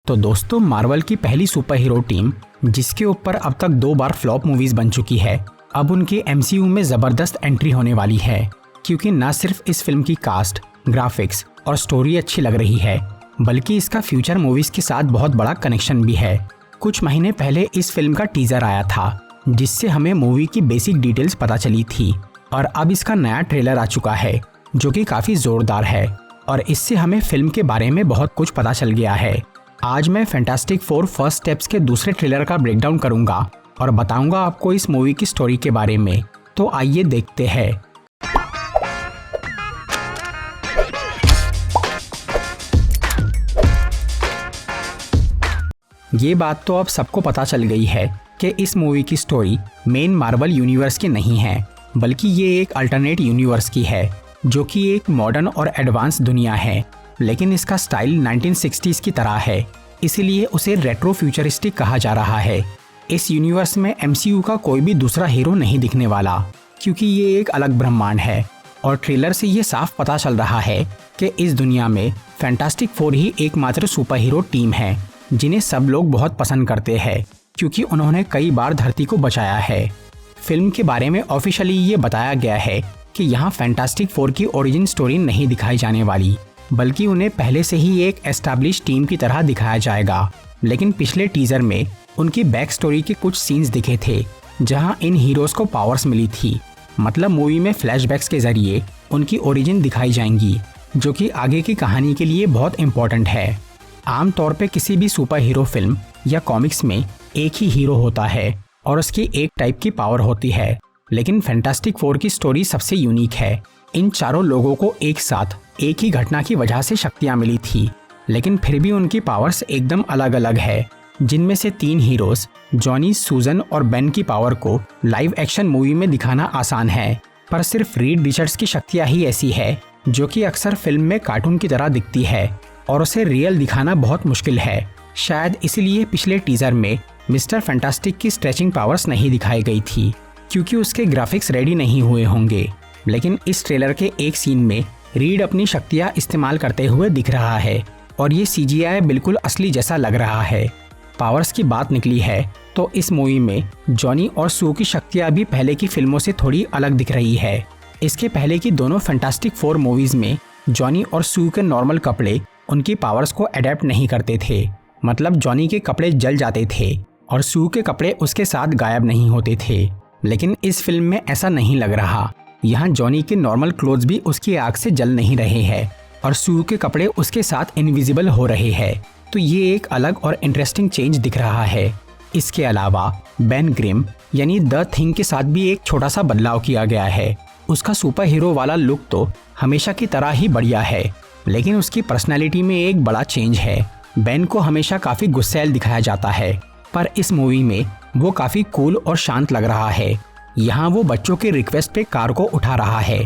तो दोस्तों, मार्वल की पहली सुपर हीरो टीम जिसके ऊपर अब तक 2 बार फ्लॉप मूवीज बन चुकी है, अब उनकी एमसीयू में जबरदस्त एंट्री होने वाली है। क्योंकि न सिर्फ इस फिल्म की कास्ट, ग्राफिक्स और स्टोरी अच्छी लग रही है, बल्कि इसका फ्यूचर मूवीज के साथ बहुत बड़ा कनेक्शन भी है। कुछ महीने पहले इस फिल्म का टीजर आया था, जिससे हमें मूवी की बेसिक डिटेल्स पता चली थी, और अब इसका नया ट्रेलर आ चुका है जो कि काफी जोरदार है, और इससे हमें फिल्म के बारे में बहुत कुछ पता चल गया है। आज मैं फैंटास्टिक फोर फर्स्ट स्टेप्स के दूसरे ट्रेलर का ब्रेकडाउन करूंगा और बताऊंगा आपको इस मूवी की स्टोरी के बारे में। तो आइए देखते हैं। ये बात तो अब सबको पता चल गई है कि इस मूवी की स्टोरी मेन मार्वल यूनिवर्स की नहीं है, बल्कि ये एक अल्टरनेट यूनिवर्स की है, जो कि एक मॉडर्न और एडवांस दुनिया है। लेकिन इसका स्टाइल 1960s की तरह है, इसीलिए उसे रेट्रो फ्यूचरिस्टिक कहा जा रहा है। इस यूनिवर्स में एमसीयू का कोई भी दूसरा हीरो नहीं दिखने वाला, क्योंकि ये एक अलग ब्रह्मांड है। और ट्रेलर से ये साफ पता चल रहा है कि इस दुनिया में फैंटास्टिक फोर ही एकमात्र सुपर हीरो टीम है जिन्हें सब लोग बहुत पसंद करते हैं, क्योंकि उन्होंने कई बार धरती को बचाया है। फिल्म के बारे में ऑफिशियली ये बताया गया है कि यहाँ फैंटास्टिक फोर की ओरिजिन स्टोरी नहीं दिखाई जाने वाली, बल्कि उन्हें पहले से ही एक एस्टैब्लिश टीम की तरह दिखाया जाएगा। लेकिन पिछले टीजर में उनकी बैक स्टोरी के कुछ सीन्स दिखे थे, जहाँ इन हीरोज को पावर्स मिली थी। मतलब मूवी में फ्लैशबैक्स के जरिए उनकी ओरिजिन दिखाई जाएंगी, जो कि आगे की कहानी के लिए बहुत इंपॉर्टेंट है। आमतौर पे किसी भी सुपर हीरो फिल्म या कॉमिक्स में एक ही हीरो होता है और उसकी एक टाइप की पावर होती है, लेकिन फैंटास्टिक फोर की स्टोरी सबसे यूनिक है। इन चारों लोगों को एक साथ एक ही घटना की वजह से शक्तियां मिली थी, लेकिन फिर भी उनकी पावर्स एकदम अलग अलग है। जिनमें से 3 हीरोज जॉनी, सूजन और बेन की पावर को लाइव एक्शन मूवी में दिखाना आसान है, पर सिर्फ रीड रिचर्ड्स की शक्तियां ही ऐसी है जो कि अक्सर फिल्म में कार्टून की तरह दिखती है, और उसे रियल दिखाना बहुत मुश्किल है। शायद इसीलिए पिछले टीजर में मिस्टर फैंटास्टिक की स्ट्रेचिंग पावर्स नहीं दिखाई गई थी, क्योंकि उसके ग्राफिक्स रेडी नहीं हुए होंगे। लेकिन इस ट्रेलर के एक सीन में रीड अपनी शक्तियां इस्तेमाल करते हुए दिख रहा है, और ये CGI बिल्कुल असली जैसा लग रहा है। पावर्स की बात निकली है तो इस मूवी में जॉनी और सू की शक्तियां भी पहले की फिल्मों से थोड़ी अलग दिख रही है। इसके पहले की दोनों फैंटास्टिक फोर मूवीज में जॉनी और सू के नॉर्मल कपड़े उनकी पावर्स को अडेप्ट नहीं करते थे। मतलब जॉनी के कपड़े जल जाते थे और सू के कपड़े उसके साथ गायब नहीं होते थे। लेकिन इस फिल्म में ऐसा नहीं लग रहा। यहाँ जॉनी के नॉर्मल क्लोथ्स भी उसकी आग से जल नहीं रहे हैं और सू के कपड़े उसके साथ इनविजिबल हो रहे हैं। तो ये एक अलग और इंटरेस्टिंग चेंज दिख रहा है। इसके अलावा बेन ग्रिम यानी द थिंग के साथ भी एक छोटा सा बदलाव किया गया है। उसका सुपर हीरो वाला लुक तो हमेशा की तरह ही बढ़िया है, लेकिन उसकी पर्सनैलिटी में एक बड़ा चेंज है। बेन को हमेशा काफी गुस्सैल दिखाया जाता है, पर इस मूवी में वो काफी कूल और शांत लग रहा है। यहाँ वो बच्चों के रिक्वेस्ट पे कार को उठा रहा है।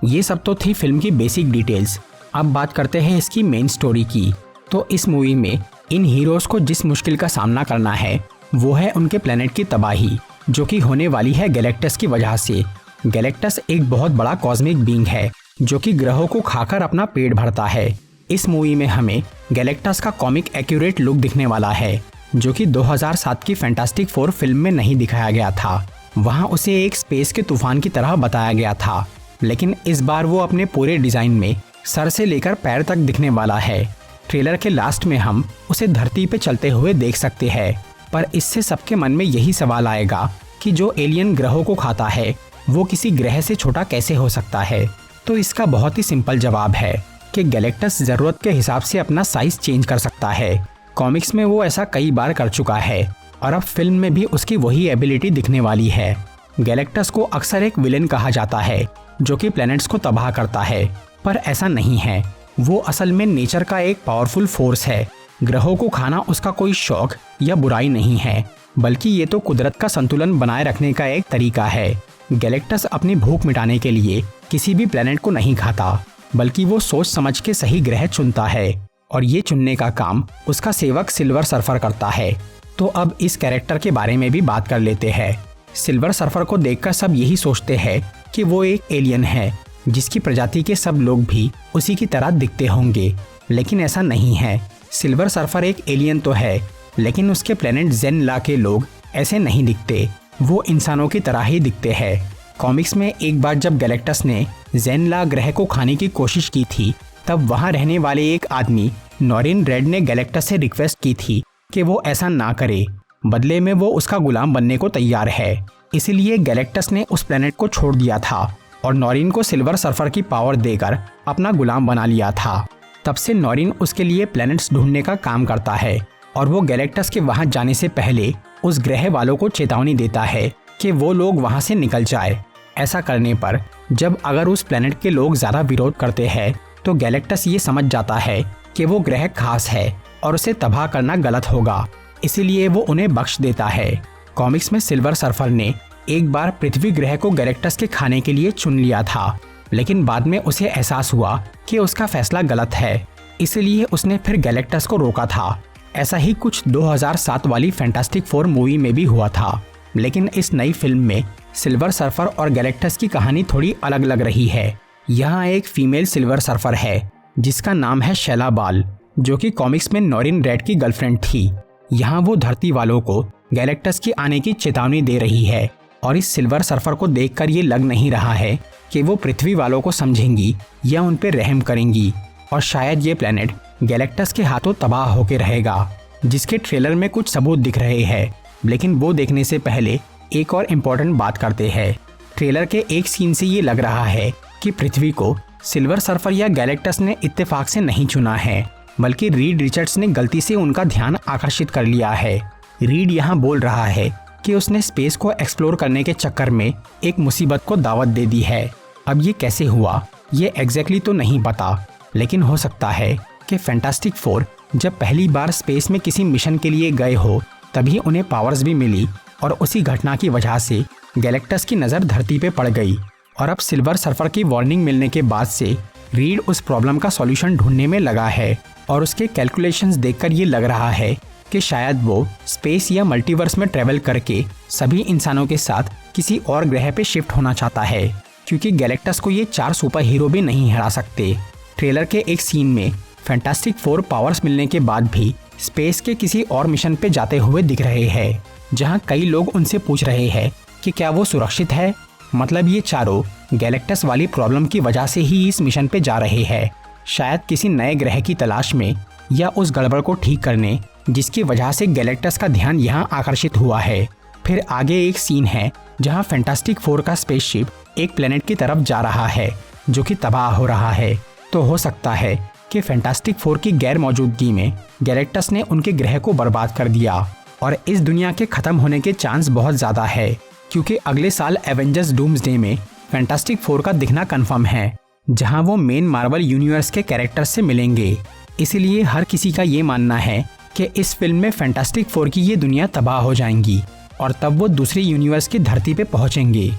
ये सब तो थी फिल्म की बेसिक डिटेल्स। अब बात करते हैं इसकी मेन स्टोरी की। तो इस मूवी में इन हीरोज को जिस मुश्किल का सामना करना है वो है उनके प्लेनेट की तबाही, जो कि होने वाली है गैलेक्टस की वजह से। गैलेक्टस एक बहुत बड़ा कॉस्मिक बीइंग है जो कि ग्रहों को खाकर अपना पेट भरता है। इस मूवी में हमें गैलेक्टस का कॉमिक एक्यूरेट लुक दिखने वाला है, जो कि 2007 की फैंटास्टिक फोर फिल्म में नहीं दिखाया गया था। वहाँ उसे एक स्पेस के तूफान की तरह बताया गया था, लेकिन इस बार वो अपने पूरे डिजाइन में सर से लेकर पैर तक दिखने वाला है। ट्रेलर के लास्ट में हम उसे धरती पे चलते हुए देख सकते हैं, पर इससे सबके मन में यही सवाल आएगा कि जो एलियन ग्रहों को खाता है वो किसी ग्रह से छोटा कैसे हो सकता है। तो इसका बहुत ही सिंपल जवाब है कि गैलेक्टस जरूरत के हिसाब से अपना साइज चेंज कर सकता है। कॉमिक्स में वो ऐसा कई बार कर चुका है और अब फिल्म में भी उसकी वही एबिलिटी दिखने वाली है। गैलेक्टस को अक्सर एक विलेन कहा जाता है जो कि प्लैनेट्स को तबाह करता है, पर ऐसा नहीं है। वो असल में नेचर का एक पावरफुल फोर्स है। ग्रहों को खाना उसका कोई शौक या बुराई नहीं है, बल्कि ये तो कुदरत का संतुलन बनाए रखने का एक तरीका है। गैलेक्टस अपनी भूख मिटाने के लिए किसी भी प्लैनेट को नहीं खाता, बल्कि वो सोच समझ के सही ग्रह चुनता है, और ये चुनने का काम उसका सेवक सिल्वर सर्फर करता है। तो अब इस कैरेक्टर के बारे में भी बात कर लेते हैं। सिल्वर सर्फर को देखकर सब यही सोचते हैं कि वो एक एलियन है जिसकी प्रजाति के सब लोग भी उसी की तरह दिखते होंगे, लेकिन ऐसा नहीं है। सिल्वर सर्फर एक एलियन तो है, लेकिन उसके प्लेनेट जेन-ला के लोग ऐसे नहीं दिखते, वो इंसानों की तरह ही दिखते हैं। कॉमिक्स में एक बार जब गैलेक्टस ने जेन-ला ग्रह को खाने की कोशिश की थी, तब वहां रहने वाले एक आदमी नॉरिन रेड ने गैलेक्टस से रिक्वेस्ट की थी कि वो ऐसा ना करे, बदले में वो उसका गुलाम बनने को तैयार है। इसीलिए गैलेक्टस ने उस प्लेनेट को छोड़ दिया था और नॉरिन को सिल्वर सर्फर की पावर देकर अपना गुलाम बना लिया था। तब से नॉरिन उसके लिए प्लैनेट्स ढूंढने का काम करता है और वो गैलेक्टस के वहां जाने से पहले उस ग्रह वालों को चेतावनी देता है कि वो लोग वहां से निकल जाए। ऐसा करने पर जब अगर उस प्लैनेट के लोग ज़्यादा विरोध करते हैं तो गैलेक्टस ये समझ जाता है कि वो ग्रह खास है और उसे तबाह करना गलत होगा, इसीलिए वो उन्हें बख्श देता है। कॉमिक्स में सिल्वर सर्फर ने एक बार पृथ्वी ग्रह को गैलेक्टस के खाने के लिए चुन लिया था, लेकिन बाद में उसे एहसास हुआ कि उसका फैसला गलत है, इसलिए उसने फिर गैलेक्टस को रोका था। ऐसा ही कुछ 2007 वाली फैंटास्टिक फोर मूवी में भी हुआ था, लेकिन इस नई फिल्म में सिल्वर सर्फर और गैलेक्टस की कहानी थोड़ी अलग लग रही है। यहाँ एक फीमेल सिल्वर सर्फर है जिसका नाम है शैला बाल, जो कि कॉमिक्स में नॉरिन रेड की गर्लफ्रेंड थी। यहाँ वो धरती वालों को गैलेक्टस की आने की चेतावनी दे रही है और इस सिल्वर सर्फर को देखकर ये लग नहीं रहा है कि वो पृथ्वी वालों को समझेंगी या उन पर रहम करेंगी, और शायद ये प्लेनेट गैलेक्टस के हाथों तबाह होकर रहेगा, जिसके ट्रेलर में कुछ सबूत दिख रहे हैं। लेकिन वो देखने से पहले एक और इम्पोर्टेंट बात करते हैं। ट्रेलर के एक सीन से ये लग रहा है कि पृथ्वी को सिल्वर सर्फर या गैलेक्टस ने इत्तेफाक से नहीं चुना है, बल्कि रीड रिचर्ड्स ने गलती से उनका ध्यान आकर्षित कर लिया है। रीड यहाँ बोल रहा है कि उसने स्पेस को एक्सप्लोर करने के चक्कर में एक मुसीबत को दावत दे दी है। अब ये कैसे हुआ ये एग्जैक्टली तो नहीं पता, लेकिन हो सकता है कि फैंटास्टिक फोर जब पहली बार स्पेस में किसी मिशन के लिए गए हो तभी उन्हें पावर्स भी मिली और उसी घटना की वजह से गैलेक्टस की नज़र धरती पे पड़ गई। और अब सिल्वर सर्फर की वार्निंग मिलने के बाद से रीड उस प्रॉब्लम का सॉल्यूशन ढूंढने में लगा है और उसके कैलकुलेशंस देखकर ये लग रहा है कि शायद वो स्पेस या मल्टीवर्स में ट्रेवल करके सभी इंसानों के साथ किसी और ग्रह पे शिफ्ट होना चाहता है, क्योंकि गैलेक्टस को ये 4 सुपर हीरो भी नहीं हरा सकते। ट्रेलर के एक सीन में फैंटास्टिक फोर पावर्स मिलने के बाद भी स्पेस के किसी और मिशन पे जाते हुए दिख रहे हैं, जहां कई लोग उनसे पूछ रहे हैं कि क्या वो सुरक्षित है। मतलब ये चारों गैलेक्टस वाली प्रॉब्लम की वजह से ही इस मिशन पे जा रहे हैं, शायद किसी नए ग्रह की तलाश में या उस गड़बड़ को ठीक करने जिसकी वजह से गैलेक्टस का ध्यान यहाँ आकर्षित हुआ है। फिर आगे एक सीन है जहाँ फैंटास्टिक फोर का स्पेसशिप एक प्लेनेट की तरफ जा रहा है जो कि तबाह हो रहा है। तो हो सकता है कि फैंटास्टिक फोर की गैर मौजूदगी में गैलेक्टस ने उनके ग्रह को बर्बाद कर दिया और इस दुनिया के खत्म होने के चांस बहुत ज़्यादा है, क्योंकि अगले साल एवेंजर्स डूम्सडे में फैंटास्टिक फोर का दिखना कंफर्म है, जहां वो मेन मार्वल यूनिवर्स के कैरेक्टर्स से मिलेंगे। इसीलिए हर किसी का ये मानना है कि इस फिल्म में फैंटास्टिक फोर की ये दुनिया तबाह हो जाएंगी और तब वो दूसरी यूनिवर्स की धरती पे पहुंचेंगे।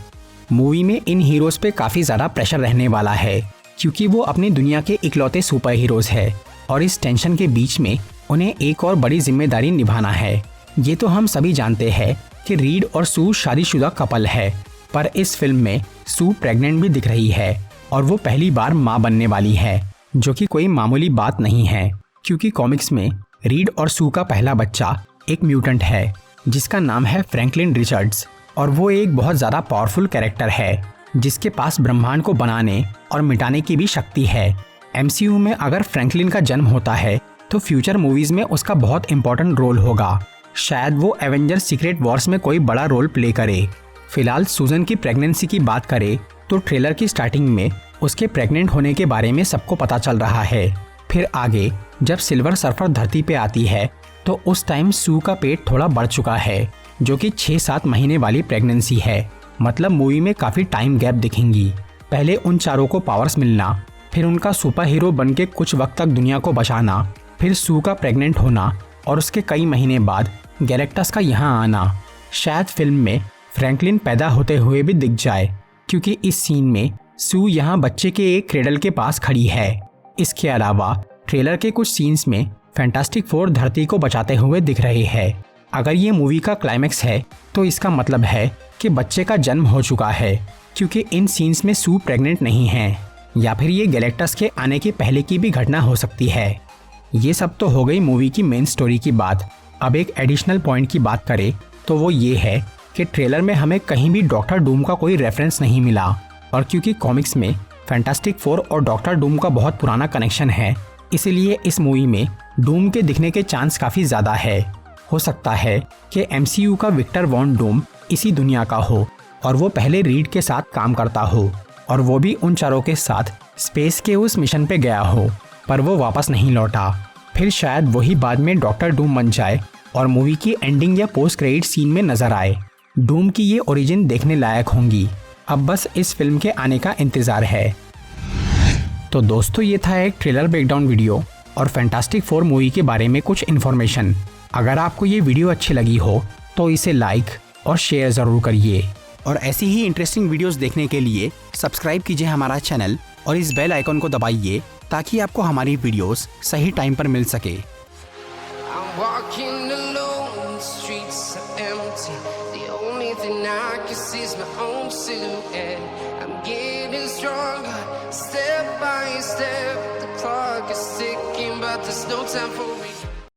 मूवी में इन हीरोज पे काफ़ी ज़्यादा प्रेशर रहने वाला है, क्योंकि वो अपनी दुनिया के इकलौते सुपर हीरोज़ है और इस टेंशन के बीच में उन्हें एक और बड़ी जिम्मेदारी निभाना है। ये तो हम सभी जानते हैं कि रीड और सू शादीशुदा कपल है, पर इस फिल्म में सू प्रेग्नेंट भी दिख रही है और वो पहली बार माँ बनने वाली है, जो कि कोई मामूली बात नहीं है, क्योंकि कॉमिक्स में रीड और सू का पहला बच्चा एक म्यूटेंट है जिसका नाम है फ्रैंकलिन रिचर्ड्स, और वो एक बहुत ज़्यादा पावरफुल कैरेक्टर है जिसके पास ब्रह्मांड को बनाने और मिटाने की भी शक्ति है। MCU में अगर फ्रैंकलिन का जन्म होता है तो फ्यूचर मूवीज़ में उसका बहुत इंपॉर्टेंट रोल होगा, शायद वो एवेंजर्स सीक्रेट वॉर्स में कोई बड़ा रोल प्ले करे। फिलहाल सूजन की प्रेगनेंसी की बात करें तो ट्रेलर की स्टार्टिंग में उसके प्रेग्नेंट होने के बारे में सबको पता चल रहा है। फिर आगे जब सिल्वर सर्फर धरती पे आती है तो उस टाइम सू का पेट थोड़ा बढ़ चुका है, जो कि 6-7 महीने वाली प्रेगनेंसी है। मतलब मूवी में काफ़ी टाइम गैप दिखेंगी। पहले उन चारों को पावर्स मिलना, फिर उनका सुपर हीरो बन के कुछ वक्त तक दुनिया को बचाना, फिर सू का प्रेग्नेंट होना और उसके कई महीने बाद गैलेक्टस का यहाँ आना। शायद फिल्म में फ्रैंकलिन पैदा होते हुए भी दिख जाए, क्योंकि इस सीन में सू यहाँ बच्चे के एक क्रेडल के पास खड़ी है। इसके अलावा ट्रेलर के कुछ सीन्स में फैंटास्टिक फोर धरती को बचाते हुए दिख रहे हैं। अगर ये मूवी का क्लाइमैक्स है तो इसका मतलब है कि बच्चे का जन्म हो चुका है, क्योंकि इन सीन्स में सू प्रेग्नेंट नहीं है, या फिर ये गैलेक्टस के आने के पहले की भी घटना हो सकती है। ये सब तो हो गई मूवी की मेन स्टोरी की बात। अब एक एडिशनल पॉइंट की बात करें तो वो ये है कि ट्रेलर में हमें कहीं भी डॉक्टर डूम का कोई रेफरेंस नहीं मिला, और क्योंकि कॉमिक्स में फैंटास्टिक फोर और डॉक्टर डूम का बहुत पुराना कनेक्शन है, इसीलिए इस मूवी में डूम के दिखने के चांस काफ़ी ज़्यादा है। हो सकता है कि MCU का विक्टर वॉन डूम इसी दुनिया का हो और वो पहले रीड के साथ काम करता हो, और वो भी उन चारों के साथ स्पेस के उस मिशन पे गया हो, पर वो वापस नहीं लौटा। फिर शायद वही बाद में डॉक्टर डूम बन जाए और मूवी की एंडिंग या पोस्ट क्रेडिट सीन में नजर आए। डूम की ये ओरिजिन देखने लायक होंगी। अब बस इस फिल्म के आने का इंतज़ार है। तो दोस्तों, ये था एक ट्रेलर ब्रेकडाउन वीडियो और फैंटास्टिक फोर मूवी के बारे में कुछ इन्फॉर्मेशन। अगर आपको ये वीडियो अच्छी लगी हो तो इसे लाइक और शेयर ज़रूर करिए, और ऐसी ही इंटरेस्टिंग वीडियोस देखने के लिए सब्सक्राइब कीजिए हमारा चैनल और इस बेल आइकन को दबाइए ताकि आपको हमारी वीडियोस सही टाइम पर मिल सके। Walking alone, the streets are empty. The only thing I can see is my own silhouette. I'm getting stronger, step by step. The clock is ticking, but there's no time for me.